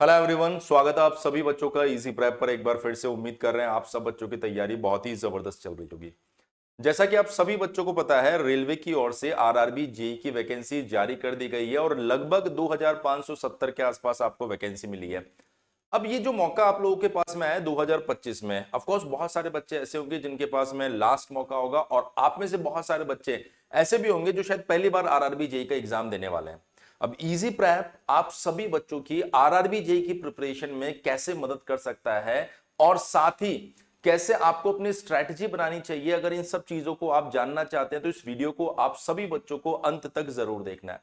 Hello everyone, स्वागत है आप सभी बच्चों का इजी प्रेप पर। एक बार फिर से उम्मीद कर रहे हैं आप सब बच्चों की तैयारी बहुत ही जबरदस्त चल रही होगी। जैसा कि आप सभी बच्चों को पता है, रेलवे की ओर से आरआरबी जेई की वैकेंसी जारी कर दी गई है और लगभग 2570 के आसपास आपको वैकेंसी मिली है। अब ये जो मौका आप लोगों के पास में आया 2025 में, ऑफ कोर्स बहुत सारे बच्चे ऐसे होंगे जिनके पास में लास्ट मौका होगा और आप में से बहुत सारे बच्चे ऐसे भी होंगे जो शायद पहली बार आरआरबी जेई का एग्जाम देने वाले हैं। अब इजी प्रैप आप सभी बच्चों की आरआरबी जेई की प्रिपरेशन में कैसे मदद कर सकता है और साथ ही कैसे आपको अपनी स्ट्रैटेजी बनानी चाहिए, अगर इन सब चीजों को आप जानना चाहते हैं तो इस वीडियो को आप सभी बच्चों को अंत तक जरूर देखना है।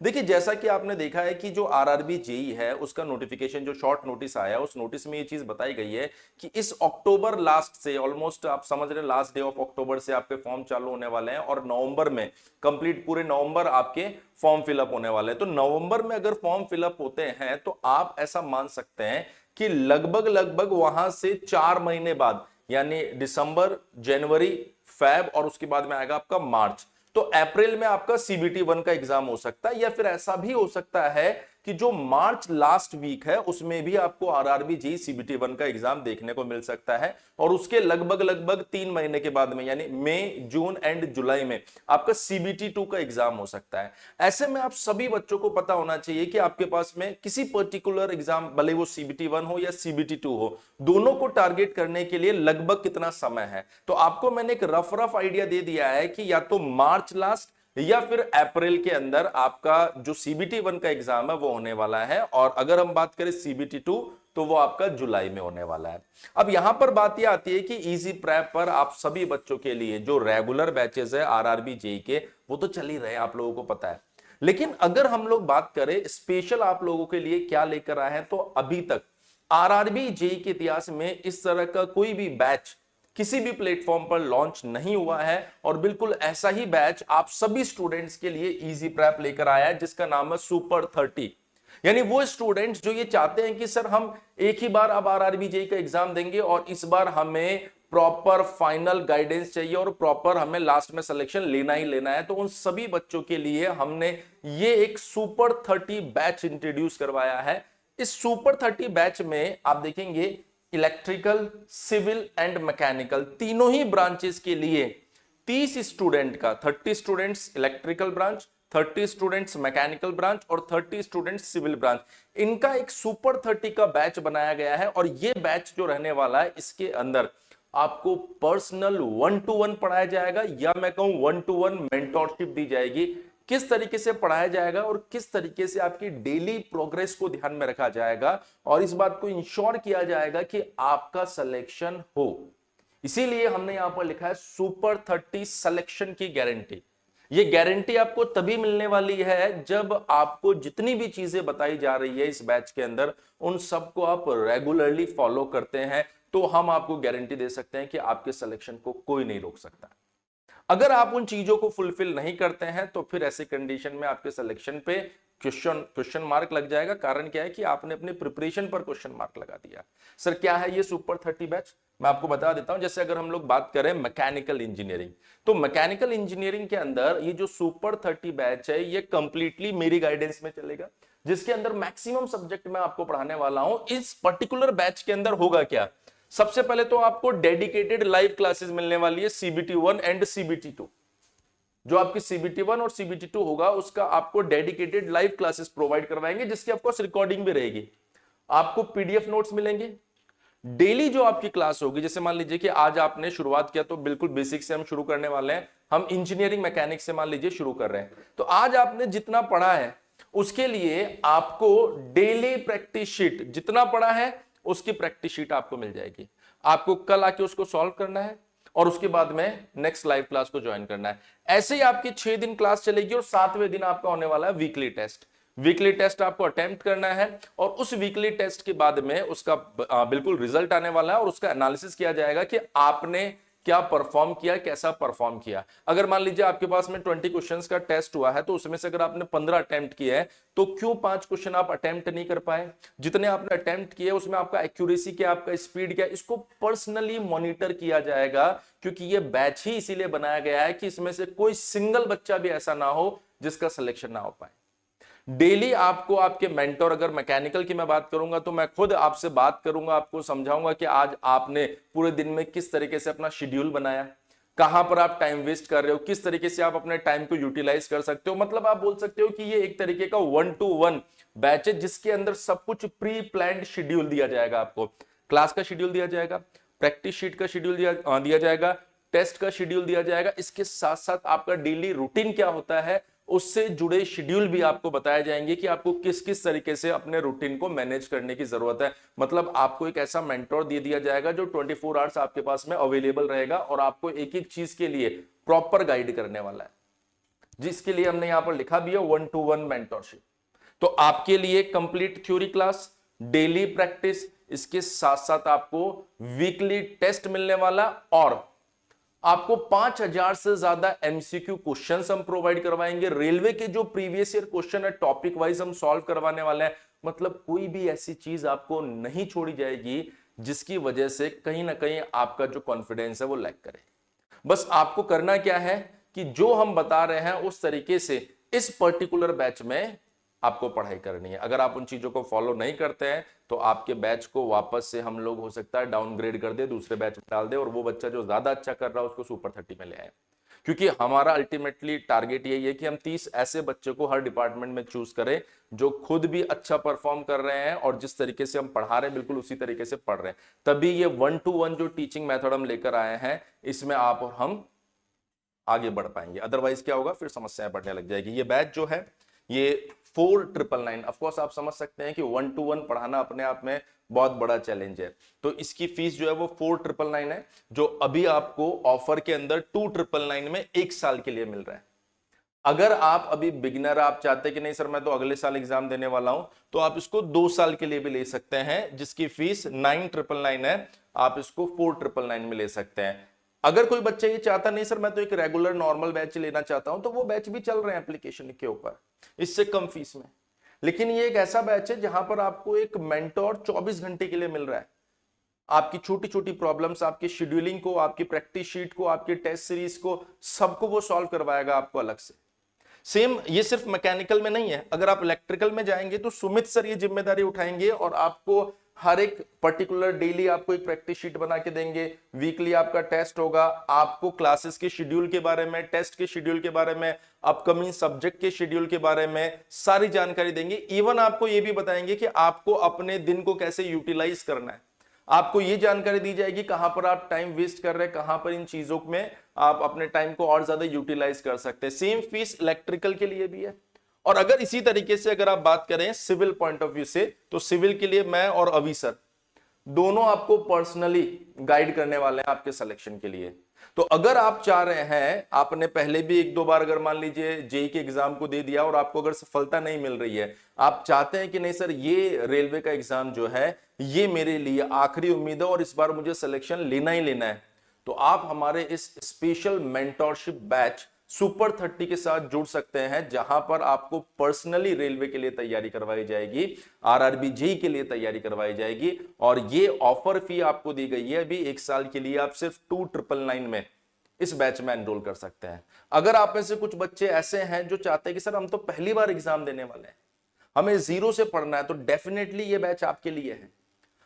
देखिए, जैसा कि आपने देखा है कि जो आरआरबी जेई है उसका नोटिफिकेशन जो शॉर्ट नोटिस आया, उस नोटिस में ये चीज बताई गई है कि इस अक्टूबर लास्ट से, ऑलमोस्ट आप समझ रहे हैं लास्ट डे ऑफ अक्टूबर से आपके फॉर्म चालू होने वाले हैं और नवंबर में कंप्लीट पूरे नवंबर आपके फॉर्म फिलअप होने वाले हैं। तो नवंबर में अगर फॉर्म फिलअप होते हैं तो आप ऐसा मान सकते हैं कि लगभग लगभग वहां से 4 महीने बाद, यानी दिसंबर, जनवरी, फेब और उसके बाद में आएगा आपका मार्च, तो अप्रैल में आपका सीबीटी 1 का एग्जाम हो सकता है। या फिर ऐसा भी हो सकता है कि जो मार्च लास्ट वीक है उसमें भी आपको आरआरबी जेईई सीबीटी 1 का एग्जाम देखने को मिल सकता है और उसके लगभग लगभग 3 महीने के बाद में, यानी मई, जून एंड जुलाई में आपका सीबीटी 2 का एग्जाम हो सकता है। ऐसे में आप सभी बच्चों को पता होना चाहिए कि आपके पास में किसी पर्टिकुलर एग्जाम, भले वो सीबीटी 1 हो या सीबीटी 2 हो, दोनों को टारगेट करने के लिए लगभग कितना समय है। तो आपको मैंने एक रफ रफ आइडिया दे दिया है कि या तो मार्च लास्ट या फिर अप्रैल के अंदर आपका जो सीबीटी 1 का एग्जाम है वो होने वाला है, और अगर हम बात करें सीबीटी 2 तो वो आपका जुलाई में होने वाला है। अब यहां पर बात यह आती है कि इजी प्रैप पर आप सभी बच्चों के लिए जो रेगुलर बैचेस है आरआरबी जेई के, वो तो चल ही रहे हैं, आप लोगों को पता है। लेकिन अगर हम लोग बात करें स्पेशल आप लोगों के लिए क्या लेकर आए हैं, तो अभी तक आरआरबी जेई के इतिहास में इस तरह का कोई भी बैच किसी भी प्लेटफॉर्म पर लॉन्च नहीं हुआ है, और बिल्कुल ऐसा ही बैच आप सभी स्टूडेंट्स के लिए इजी प्रैप लेकर आया है जिसका नाम है सुपर 30। यानी वो स्टूडेंट्स जो ये चाहते हैं कि सर हम एक ही बार अब आरआरबी जेई का एग्जाम देंगे और इस बार हमें प्रॉपर फाइनल गाइडेंस चाहिए और प्रॉपर हमें लास्ट में सिलेक्शन लेना ही लेना है, तो उन सभी बच्चों के लिए हमने ये एक सुपर 30 बैच इंट्रोड्यूस करवाया है। इस सुपर 30 बैच में आप देखेंगे इलेक्ट्रिकल, सिविल एंड मैकेनिकल तीनों ही ब्रांचेस के लिए 30 स्टूडेंट का, 30 students electrical branch, 30 students mechanical branch और 30 स्टूडेंट्स सिविल ब्रांच, इनका एक सुपर 30 का बैच बनाया गया है। और ये बैच जो रहने वाला है इसके अंदर आपको पर्सनल 1-to-1 पढ़ाया जाएगा, या मैं कहूं 1-to-1 मेंटोरशिप दी जाएगी। किस तरीके से पढ़ाया जाएगा और किस तरीके से आपकी डेली प्रोग्रेस को ध्यान में रखा जाएगा और इस बात को इंश्योर किया जाएगा कि आपका सिलेक्शन हो, इसीलिए हमने यहां पर लिखा है सुपर 30 सिलेक्शन की गारंटी। ये गारंटी आपको तभी मिलने वाली है जब आपको जितनी भी चीजें बताई जा रही है इस बैच के अंदर उन सबको आप रेगुलरली फॉलो करते हैं, तो हम आपको गारंटी दे सकते हैं कि आपके सिलेक्शन को कोई नहीं रोक सकता। अगर आप उन चीजों को फुलफिल नहीं करते हैं तो फिर ऐसे कंडीशन में आपके सिलेक्शन पे क्वेश्चन क्वेश्चन मार्क लग जाएगा। कारण क्या है कि आपने अपने प्रिपरेशन पर क्वेश्चन मार्क लगा दिया। सर क्या है ये सुपर 30 बैच, मैं आपको बता देता हूं। जैसे अगर हम लोग बात करें मैकेनिकल इंजीनियरिंग, तो मैकेनिकल इंजीनियरिंग के अंदर ये जो सुपर 30 बैच है ये कंप्लीटली मेरी गाइडेंस में चलेगा, जिसके अंदर मैक्सिमम सब्जेक्ट मैं आपको पढ़ाने वाला हूं। इस पर्टिकुलर बैच के अंदर होगा क्या, सबसे पहले तो आपको डेडिकेटेड लाइव क्लासेस मिलने वाली है सीबीटी 1 एंड सीबीटी 2। जो आपकी सीबीटी 1 और सीबीटी 2 होगा उसका आपको डेडिकेटेड लाइव क्लासेस प्रोवाइड करवाएंगे, जिसकी ऑफकोर्स रिकॉर्डिंग भी रहेगी। आपको पीडीएफ नोट्स मिलेंगे। डेली जो आपकी क्लास होगी, जैसे मान लीजिए कि आज आपने शुरुआत किया तो बिल्कुल बेसिक से हम शुरू करने वाले हैं, हम इंजीनियरिंग मैकेनिक्स से मान लीजिए शुरू कर रहे हैं, तो आज आपने जितना पढ़ा है उसके लिए आपको डेली प्रैक्टिस शीट, जितना पढ़ा है उसकी प्रैक्टिस शीट आपको मिल जाएगी। आपको कल आके उसको सॉल्व करना है और उसके बाद में नेक्स्ट लाइव क्लास को ज्वाइन करना है। ऐसे ही आपकी 6 दिन क्लास चलेगी और 7वें दिन आपका होने वाला है वीकली टेस्ट। वीकली टेस्ट आपको अटेम्प्ट करना है और उस वीकली टेस्ट के बाद में उसका बिल्कुल रिजल्ट आने वाला है और उसका एनालिसिस किया जाएगा कि आपने क्या परफॉर्म किया, कैसा परफॉर्म किया। अगर मान लीजिए आपके पास में 20 क्वेश्चंस का टेस्ट हुआ है तो उसमें से अगर आपने 15 अटेम्प्ट किए हैं तो क्यों 5 क्वेश्चन आप अटेम्प्ट नहीं कर पाए। जितने आपने अटेम्प्ट किए उसमें आपका एक्यूरेसी क्या, आपका स्पीड क्या, इसको पर्सनली मॉनिटर किया जाएगा, क्योंकि ये बैच ही इसीलिए बनाया गया है कि इसमें से कोई सिंगल बच्चा भी ऐसा ना हो जिसका सिलेक्शन ना हो पाए। डेली आपको आपके मेंटोर, अगर मैकेनिकल की मैं बात करूंगा तो मैं खुद आपसे बात करूंगा, आपको समझाऊंगा कि आज आपने पूरे दिन में किस तरीके से अपना शेड्यूल बनाया, कहां पर आप टाइम वेस्ट कर रहे हो, किस तरीके से आप अपने टाइम को यूटिलाइज कर सकते हो। मतलब आप बोल सकते हो कि ये एक तरीके का 1-to-1 बैच है जिसके अंदर सब कुछ प्री प्लान्ड शेड्यूल दिया जाएगा। आपको क्लास का शेड्यूल दिया जाएगा, प्रैक्टिस शीट का शेड्यूल दिया जाएगा, टेस्ट का शेड्यूल दिया जाएगा। इसके साथ साथ आपका डेली रूटीन क्या होता है उससे जुड़े शेड्यूल भी आपको बताए जाएंगे कि आपको किस किस तरीके से अपने रूटीन को मैनेज करने की जरूरत है। मतलब आपको एक ऐसा मेंटोर दे दिया जाएगा जो 24 आवर्स आपके पास में अवेलेबल रहेगा और आपको एक एक चीज के लिए प्रॉपर गाइड करने वाला है, जिसके लिए हमने यहां पर लिखा भी है 1-to-1 मेंटोरशिप। तो आपके लिए complete theory class, daily practice, इसके साथ साथ आपको वीकली टेस्ट मिलने वाला और आपको 5000 से ज्यादा एमसीक्यू क्वेश्चंस हम प्रोवाइड करवाएंगे। रेलवे के जो प्रीवियस ईयर क्वेश्चन है टॉपिक वाइज हम सॉल्व करवाने वाले हैं। मतलब कोई भी ऐसी चीज आपको नहीं छोड़ी जाएगी जिसकी वजह से कहीं ना कहीं आपका जो कॉन्फिडेंस है वो लैग करे। बस आपको करना क्या है कि जो हम बता रहे हैं उस तरीके से इस पर्टिकुलर बैच में आपको पढ़ाई करनी है। अगर आप उन चीजों को फॉलो नहीं करते हैं तो आपके बैच को वापस से हम लोग हो सकता है डाउनग्रेड कर दे, दूसरे बैच में डाल दे और वो बच्चा जो ज्यादा अच्छा कर रहा है उसको सुपर 30 में ले आए। क्योंकि हमारा अल्टीमेटली टारगेट यही है कि हम 30 ऐसे बच्चे को हर डिपार्टमेंट में चूज करें जो खुद भी अच्छा परफॉर्म कर रहे हैं और जिस तरीके से हम पढ़ा रहे हैं बिल्कुल उसी तरीके से पढ़ रहे हैं। तभी ये 1-to-1 जो टीचिंग मेथड हम लेकर आए हैं इसमें आप और हम आगे बढ़ पाएंगे। अदरवाइज क्या होगा, फिर समस्याएं बढ़ने लग जाएगी। ये बैच जो है ये 4999, ऑफकोर्स आप समझ सकते हैं कि 1-to-1 पढ़ाना अपने आप में बहुत बड़ा चैलेंज है। तो इसकी फीस जो है वो 4999 है, जो अभी आपको ऑफर के अंदर 2999 में 1 साल के लिए मिल रहा है। अगर आप अभी बिगिनर, आप चाहते कि नहीं सर मैं तो अगले साल एग्जाम देने वाला हूं, तो आप इसको 2 साल के लिए भी ले सकते हैं, जिसकी फीस 9999 है। आप इसको 4999 में ले सकते हैं। अगर कोई बच्चा ये चाहता नहीं सर मैं तो एक रेगुलर नॉर्मल बैच लेना चाहता हूं, तो वो बैच भी चल रहे हैं एप्लीकेशन के ऊपर इससे कम फीस में। लेकिन ये एक ऐसा बैच है जहां पर आपको एक मेंटोर 24 घंटे के लिए मिल रहा है। आपकी छोटी छोटी प्रॉब्लम्स, आपकी शेड्यूलिंग को, आपकी प्रैक्टिस शीट को, आपकी टेस्ट सीरीज को, सबको वो सॉल्व करवाएगा आपको अलग से। सेम ये सिर्फ मैकेनिकल में नहीं है, अगर आप इलेक्ट्रिकल में जाएंगे तो सुमित सर ये जिम्मेदारी उठाएंगे और आपको हर एक पर्टिकुलर डेली आपको एक प्रैक्टिस शीट बना के देंगे। वीकली आपका टेस्ट होगा, आपको क्लासेस के शेड्यूल के बारे में, टेस्ट के शेड्यूल के बारे में, अपकमिंग सब्जेक्ट के शेड्यूल के बारे में सारी जानकारी देंगे। इवन आपको ये भी बताएंगे कि आपको अपने दिन को कैसे यूटिलाइज करना है। आपको ये जानकारी दी जाएगी कहां पर आप टाइम वेस्ट कर रहे हैं, कहां पर इन चीजों में आप अपने टाइम को और ज्यादा यूटिलाइज कर सकते हैं। सेम फीस इलेक्ट्रिकल के लिए भी है। और अगर इसी तरीके से अगर आप बात करें सिविल पॉइंट ऑफ व्यू से, तो सिविल के लिए मैं और अवी सर दोनों आपको पर्सनली गाइड करने वाले हैं आपके सिलेक्शन के लिए। तो अगर आप चाह रहे हैं, आपने पहले भी 1-2 बार अगर मान लीजिए जेई के एग्जाम को दे दिया और आपको अगर सफलता नहीं मिल रही है, आप चाहते हैं कि नहीं सर ये रेलवे का एग्जाम जो है ये मेरे लिए आखिरी उम्मीद है और इस बार मुझे सिलेक्शन लेना ही लेना है, तो आप हमारे इस स्पेशल मेंटोरशिप बैच सुपर 30 के साथ जुड़ सकते हैं, जहां पर आपको पर्सनली रेलवे के लिए तैयारी करवाई जाएगी, आरआरबी जेई के लिए तैयारी करवाई जाएगी। और ये ऑफर फी आपको दी गई है अभी 1 साल के लिए, आप सिर्फ 2999 में इस बैच में एनरोल कर सकते हैं। अगर आप में से कुछ बच्चे ऐसे हैं जो चाहते हैं कि सर हम तो पहली बार एग्जाम देने वाले हैं, हमें जीरो से पढ़ना है, तो डेफिनेटली ये बैच आपके लिए है।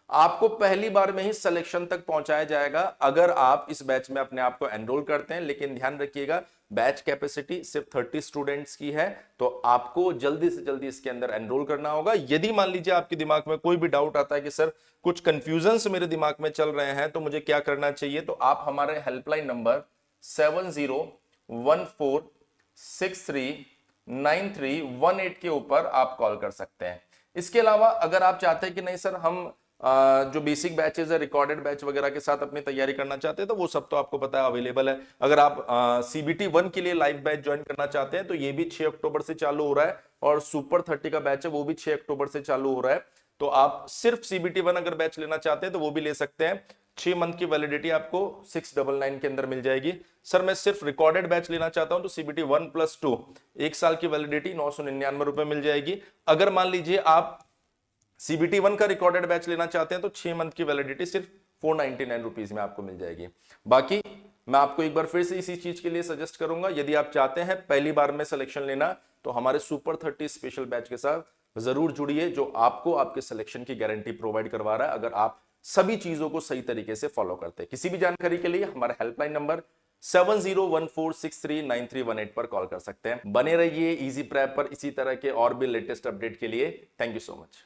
आपको पहली बार में ही सिलेक्शन तक पहुंचाया जाएगा अगर आप इस बैच में अपने आप को एनरोल करते हैं। लेकिन ध्यान रखिएगा बैच कैपेसिटी सिर्फ 30 स्टूडेंट्स की है, तो आपको जल्दी से जल्दी इसके अंदर एनरोल करना होगा। यदि मान लीजिए आपके दिमाग में कोई भी डाउट आता है कि सर कुछ कंफ्यूजन्स मेरे दिमाग में चल रहे हैं तो मुझे क्या करना चाहिए, तो आप हमारे हेल्पलाइन नंबर 7014639318 के ऊपर आप कॉल कर सकते हैं। इसके अलावा अगर आप चाहते हैं कि नहीं सर हम जो बेसिक बैचेस है रिकॉर्डेड बैच वगैरह के साथ अपनी तैयारी करना चाहते हैं, तो वो सब तो आपको पता है अवेलेबल है। अगर आप सीबीटी 1 के लिए लाइव बैच ज्वाइन करना चाहते हैं तो ये भी 6 अक्टूबर से चालू हो रहा है, और सुपर 30 का बैच है वो भी 6 अक्टूबर से चालू हो रहा है। तो आप सिर्फ सीबीटी 1 अगर बैच लेना चाहते हैं तो वो भी ले सकते हैं। 6 मंथ की वैलिडिटी आपको 699 के अंदर मिल जाएगी। सर मैं सिर्फ रिकॉर्डेड बैच लेना चाहता हूं तो सीबीटी 1+2 1 साल की वैलिडिटी 999 रुपए मिल जाएगी। अगर मान लीजिए आप सीबीटी 1 का रिकॉर्डेड बैच लेना चाहते हैं तो 6 मंथ की वैलिडिटी सिर्फ 499 रुपीज में आपको मिल जाएगी। बाकी मैं आपको एक बार फिर से इसी चीज के लिए सजेस्ट करूंगा, यदि आप चाहते हैं पहली बार में सिलेक्शन लेना तो हमारे सुपर 30 स्पेशल बैच के साथ जरूर जुड़िए, जो आपको आपके सिलेक्शन की गारंटी प्रोवाइड करवा रहा है अगर आप सभी चीजों को सही तरीके से फॉलो करते हैं। किसी भी जानकारी के लिए हमारा हेल्पलाइन नंबर 7014639318 पर कॉल कर सकते हैं। बने रहिए इजी प्रेप पर इसी तरह के और भी लेटेस्ट अपडेट के लिए। Thank you so much.